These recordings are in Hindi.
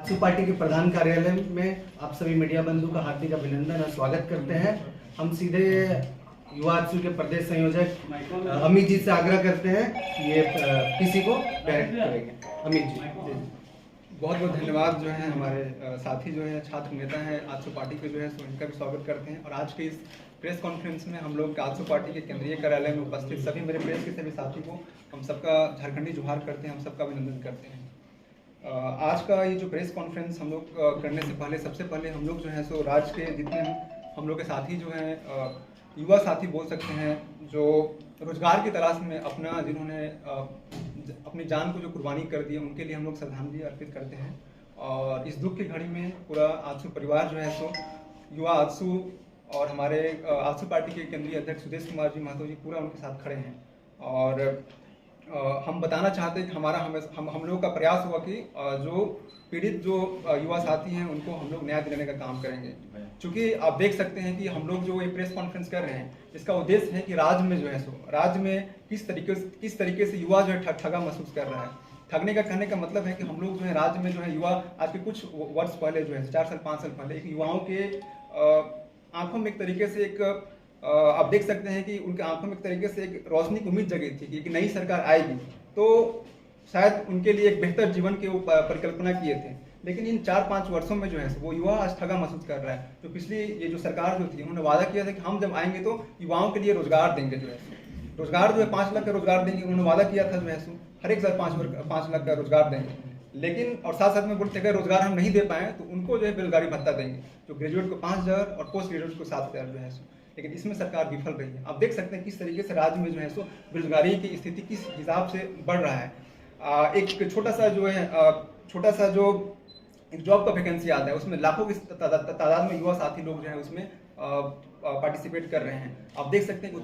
आजसू पार्टी के प्रधान कार्यालय में आप सभी मीडिया बंधु का हार्दिक अभिनंदन और स्वागत करते हैं। हम सीधे युवा आजसू के प्रदेश संयोजक अमित जी से आग्रह करते हैं कि ये किसी को डायरेक्ट करेंगे। अमित जी बहुत बहुत धन्यवाद। जो है हमारे साथी जो है छात्र नेता हैं आजसू पार्टी के, जो है उनका भी स्वागत करते हैं। और आज के इस प्रेस कॉन्फ्रेंस में हम लोग आजसू पार्टी के केंद्रीय कार्यालय में उपस्थित सभी मेरे प्रेस के सभी साथी को हम सबका झारखंडी जोहार करते हैं, हम सबका अभिनंदन करते हैं। आज का ये जो प्रेस कॉन्फ्रेंस हम लोग करने से पहले सबसे पहले हम लोग जो है सो राज्य के जितने हम लोग के साथी जो हैं युवा साथी बोल सकते हैं, जो रोजगार की तलाश में अपना जिन्होंने अपनी जान को जो कुर्बानी कर दी, उनके लिए हम लोग श्रद्धांजलि अर्पित करते हैं। और इस दुख की घड़ी में पूरा आजसू परिवार जो है सो युवा आजसू और हमारे आजसू पार्टी के केंद्रीय अध्यक्ष सुदेश कुमार जी महतो जी पूरा उनके साथ खड़े हैं। और हम बताना चाहते हैं कि हमारा हम लोगों का प्रयास हुआ कि जो पीड़ित जो युवा साथी हैं उनको हम लोग न्याय दिलाने का काम करेंगे। क्योंकि आप देख सकते हैं कि हम लोग जो ये प्रेस कॉन्फ्रेंस कर रहे हैं, इसका उद्देश्य है कि राज्य में जो है सो राज्य में किस तरीके से युवा जो है ठगा महसूस कर रहा है। ठगने का कहने का मतलब है कि हम लोग जो है राज्य में जो है युवा आज के कुछ वर्ष पहले जो है 4 साल 5 साल पहले एक युवाओं के आंखों में एक तरीके से एक आप देख सकते हैं कि उनके आंखों में एक तरीके से एक रोशनी की उम्मीद जगी थी कि नई सरकार आएगी तो शायद उनके लिए एक बेहतर जीवन की परिकल्पना किए थे। लेकिन इन 4-5 वर्षों में जो है वो युवा आज ठगा महसूस कर रहा है। तो पिछली ये जो सरकार जो थी उन्होंने वादा किया था कि हम जब आएंगे तो युवाओं के लिए रोजगार देंगे, जो है रोजगार जो है 5 लाख का रोजगार देंगे। उन्होंने वादा किया था जो है हर एक साल 5 लाख का रोजगार देंगे। लेकिन और साथ साथ में बोलते अगर रोजगार हम नहीं दे पाए तो उनको जो है बेरोजगारी भत्ता देंगे, जो ग्रेजुएट को 5,000 और पोस्ट ग्रेजुएट को 7,000 जो है। लेकिन इसमें सरकार विफल रही है। आप देख सकते हैं किस तरीके से राज्य में जो है बेरोजगारी की स्थिति किस हिसाब से बढ़ रहा है। एक छोटा सा जो एक जॉब का वैकेंसी आता है उसमें लाखों की तादाद में युवा साथी लोग जो है उसमें पार्टिसिपेट कर रहे हैं। आप देख सकते हैं कि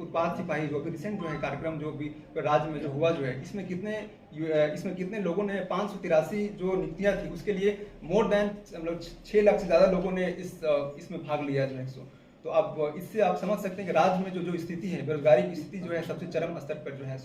उत्पाद सिपाही जो भी रिसेंट जो है कार्यक्रम जो भी राज्य में जो हुआ जो है इसमें कितने लोगों ने 583 जो नियुक्तियां थी उसके लिए मोर देन 6 लाख से ज़्यादा लोगों ने इसमें भाग लिया जो है। तो अब इससे आप समझ सकते हैं कि राज्य में जो स्थिति है, बेरोजगारी की स्थिति जो है सबसे चरम स्तर पर जो है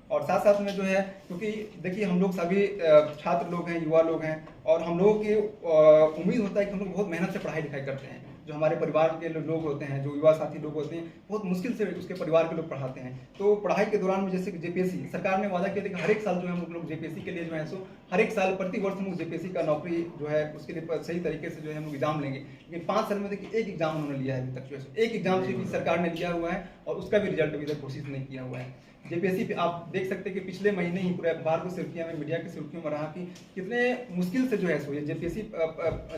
और साथ साथ में जो है क्योंकि देखिए हम लोग सभी छात्र लोग हैं, युवा लोग हैं और हम लोगों की उम्मीद होता है कि हम लोग बहुत मेहनत से पढ़ाई लिखाई करते हैं। जो हमारे परिवार के लोग होते हैं, जो युवा साथी लोग होते हैं, बहुत मुश्किल से उसके परिवार के लोग पढ़ाते हैं। तो पढ़ाई के दौरान में जैसे कि जेपीएससी सरकार ने वादा किया था कि हर एक साल जो है हम लोग जेपीएससी के लिए जो है हर एक साल प्रति वर्ष हम लोग जेपीएससी का नौकरी जो है उसके लिए सही तरीके से जो है हम लोग एग्जाम लेंगे। लेकिन 5 साल में देखिए एक एग्जाम उन्होंने लिया है अभी तक, जो है एक एग्जाम से भी सरकार ने लिया हुआ है और उसका भी रिजल्ट अभी तक घोषित नहीं किया हुआ है। जेपीएससी पे आप देख सकते हैं कि पिछले महीने ही पूरे अखबार की सुर्खियों में, मीडिया की सुर्खियों में रहा कि कितने मुश्किल से जो है ये जेपीएससी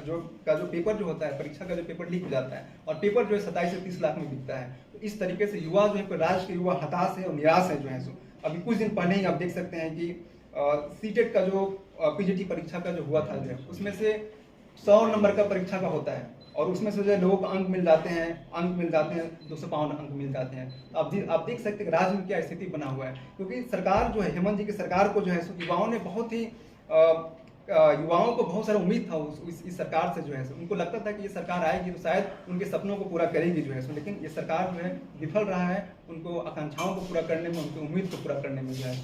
जो पेपर जो होता है, परीक्षा का जो पेपर लीक हो जाता है और पेपर जो है 27 से 30 लाख में बिकता है। तो इस तरीके से युवा जो है राज्य के युवा हताश है और निराश है जो है। अभी कुछ दिन पहले ही आप देख सकते हैं कि सीटेट का जो पीजीटी परीक्षा का जो हुआ था जो है उसमें से 100 नंबर का परीक्षा का होता है और उसमें से जो है लोगों को अंक मिल जाते हैं 252 अंक मिल जाते हैं। आप देख सकते हैं राज्य में क्या स्थिति बना हुआ है। क्योंकि सरकार जो है हेमंत जी की सरकार को जो है युवाओं ने बहुत ही युवाओं को बहुत सारा उम्मीद था इस सरकार से जो है। उनको लगता था कि ये सरकार आएगी तो शायद उनके सपनों को पूरा करेगी जो है। लेकिन ये सरकार जो है विफल रहा है उनको आकांक्षाओं को पूरा करने में, उनकी उम्मीद को पूरा करने में जो है।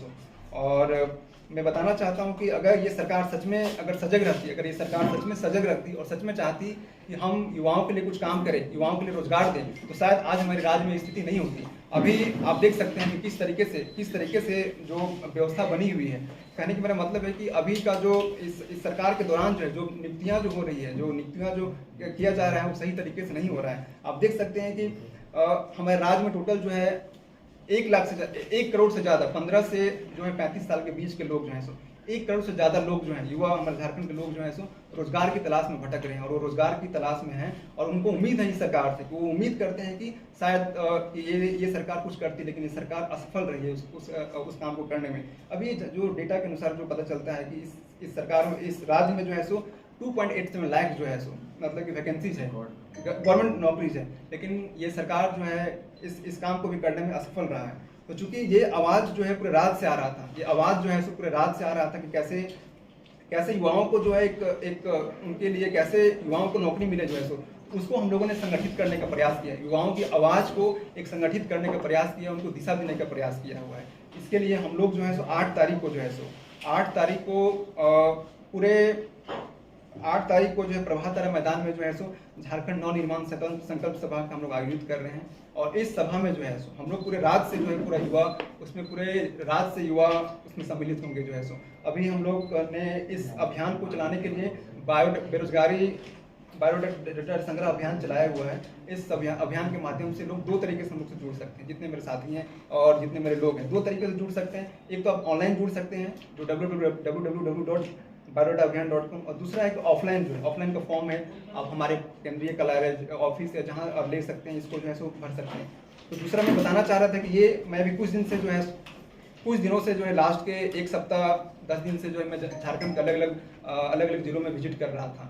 और मैं बताना चाहता हूं कि अगर ये सरकार सच में सजग रहती, अगर ये सरकार सच में सजग रहती और सच में चाहती कि हम युवाओं के लिए कुछ काम करें, युवाओं के लिए रोजगार दें, तो शायद आज हमारे राज्य में स्थिति नहीं होती। अभी आप देख सकते हैं कि किस तरीके से जो व्यवस्था बनी हुई है। कहने का मेरा मतलब है कि अभी का जो इस सरकार के दौरान जो है जो नियुक्तियाँ जो हो रही है, जो नियुक्तियाँ जो किया जा रहा है वो सही तरीके से नहीं हो रहा है। आप देख सकते हैं कि हमारे राज्य में टोटल जो है 1 करोड़ से ज़्यादा 15 से जो है 35 साल के बीच के लोग जो हैं 1 करोड़ से ज़्यादा लोग जो हैं युवा हमारे झारखंड के लोग जो हैं रोजगार की तलाश में भटक रहे हैं और वो रोजगार की तलाश में हैं। और उनको उम्मीद है इस सरकार से, वो उम्मीद करते हैं कि शायद ये सरकार कुछ करती, लेकिन ये सरकार असफल रही है उस काम को करने में। अभी जो डेटा के अनुसार जो पता चलता है कि इस सरकार में, इस राज्य में जो है 2.87 लाख जो है मतलब कि वैकेंसीज है, गवर्नमेंट नौकरीज है। लेकिन ये सरकार जो है इस काम को भी करने में असफल रहा है। तो चूंकि ये आवाज़ जो है पूरे राज्य से आ रहा था, ये आवाज़ जो है पूरे राज्य से आ रहा था कि कैसे युवाओं को जो है एक उनके लिए कैसे युवाओं को नौकरी मिले जो है उसको हम लोगों ने संगठित करने का प्रयास किया। युवाओं की आवाज़ को एक संगठित करने का प्रयास किया, उनको दिशा देने का प्रयास किया हुआ है। इसके लिए हम लोग जो है 8 तारीख को जो है 8 तारीख को पूरे 8 तारीख को जो है प्रभात तारा मैदान में जो है सो झारखंड नवनिर्माण संकल्प सभा का हम लोग आयोजित कर रहे हैं। और इस सभा में जो है सो हम लोग पूरे राज्य से जो है पूरा युवा उसमें पूरे राज्य से युवा उसमें सम्मिलित होंगे जो है सो। अभी हम लोग ने इस अभियान को चलाने के लिए बायोडाटा संग्रह अभियान चलाया हुआ है। इस अभियान के माध्यम से लोग 2 तरीके से हम लोग से जुड़ सकते हैं। जितने मेरे साथी हैं और जितने मेरे लोग हैं 2 तरीके से जुड़ सकते हैं। एक तो आप ऑनलाइन जुड़ सकते हैं जो www.biodataaabhiyan.com, और दूसरा एक ऑफलाइन जो है ऑफलाइन का फॉर्म है, आप हमारे केंद्रीय कार्यालय ऑफिस या जहाँ आप ले सकते हैं, इसको जो है सो भर सकते हैं। तो दूसरा मैं बताना चाह रहा था कि ये मैं भी कुछ दिनों से जो है लास्ट के 1 सप्ताह 10 दिन से जो है मैं झारखंड के अलग अलग जिलों में विजिट कर रहा था।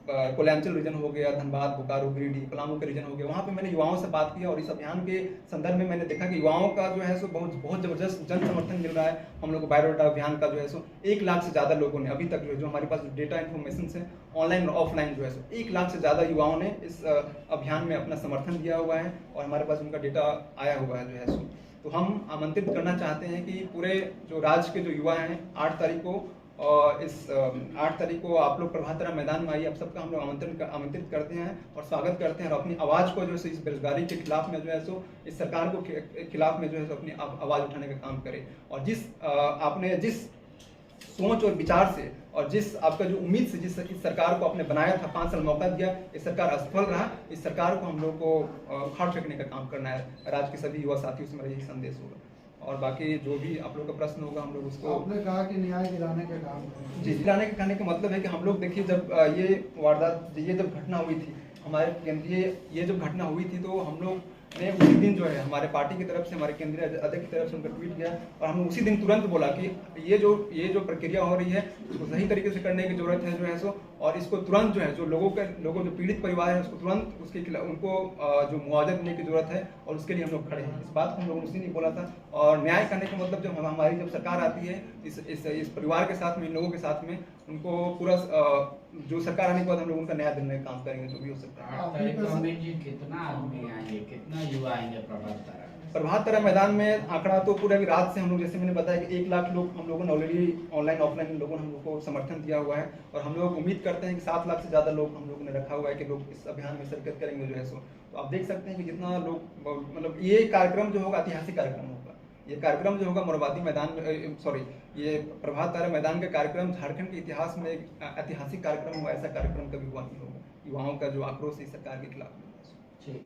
कोयलांचल रीजन हो गया, धनबाद, बोकारो, गिरिडीह, पलामू का रीजन हो गया। वहाँ पे मैंने युवाओं से बात किया और इस अभियान के संदर्भ में मैंने देखा कि युवाओं का जो है सो बहुत जबरदस्त जन समर्थन मिल रहा है। हम लोग को बायोडाटा अभियान का जो है सो 1 लाख से ज़्यादा लोगों ने अभी तक जो हमारे पास डेटा इन्फॉर्मेशन से ऑनलाइन और ऑफलाइन जो है सो 1 लाख से ज़्यादा युवाओं ने इस अभियान में अपना समर्थन दिया हुआ है और हमारे पास उनका डेटा आया हुआ है जो है सो। तो हम आमंत्रित करना चाहते हैं कि पूरे जो राज्य के जो युवा हैं 8 तारीख को और इस 8 तारीख को आप लोग प्रभात तारा मैदान में आइए। आप सबका हम लोग आमंत्रित करते हैं और स्वागत करते हैं और अपनी आवाज़ को जो है इस बेरोजगारी के खिलाफ में जो है सो इस सरकार को खिलाफ में जो है सो अपनी आवाज़ उठाने का काम करें। और आपने जिस सोच और विचार से और जिस आपका जो उम्मीद से जिस इस सरकार को आपने बनाया था, 5 साल मौका दिया, इस सरकार असफल रहा। इस सरकार को हम लोग को उखाड़ फेंकने का काम करना है। राज्य के सभी युवा साथियों से मेरा यही संदेश होगा। और बाकी जो भी आप लोग का प्रश्न होगा हम लोग उसको आपने कहा कि न्याय दिलाने का काम करें। जी, दिलाने का कहने का मतलब है कि हम लोग देखिए जब ये वारदात जब घटना हुई थी हमारे केंद्रीय जब घटना हुई थी तो हम लोग ने उसी दिन जो है हमारे पार्टी की तरफ से हमारे केंद्रीय अध्यक्ष की तरफ से उनका ट्वीट किया और हमने उसी दिन तुरंत बोला कि ये जो प्रक्रिया हो रही है उसको सही तरीके से करने की जरूरत है जो है सो। और इसको तुरंत जो है जो जो पीड़ित परिवार है उसको तुरंत उसके खिलाफ उनको जो मुआवजा देने की जरूरत है और उसके लिए हम लोग खड़े हैं। इस बात को हम लोगों ने उसी दिन बोला था। और न्याय करने का मतलब जब हमारी सरकार आती है इस परिवार के साथ में, इन लोगों के साथ में, उनको पूरा जो सरकार आने के बाद हम लोग उनका न्याय देने का काम करेंगे जो भी हो सकता है। कितना आदमी आएंगे, कितना युवा आएंगे प्रभात तारा मैदान में आंकड़ा तो पूरे रात से हम लोग जैसे मैंने बताया कि 1 लाख लोग हम लोगों ने ऑलरेडी ऑनलाइन ऑफलाइन लोगों ने हम लोग को समर्थन दिया हुआ है। और हम लोग उम्मीद करते हैं कि 7 लाख से ज़्यादा लोग हम लोगों ने रखा हुआ है कि लोग इस अभियान में शिरकत करेंगे जो है सो। तो आप देख सकते हैं कि जितना लोग मतलब ये कार्यक्रम जो होगा ऐतिहासिक कार्यक्रम होगा। ये कार्यक्रम जो होगा मोरहाबादी मैदान में ये प्रभात तारा मैदान का कार्यक्रम झारखंड के इतिहास में एक ऐतिहासिक कार्यक्रम हुआ। ऐसा कार्यक्रम कभी हुआ नहीं होगा। युवाओं का जो आक्रोश है सरकार के खिलाफ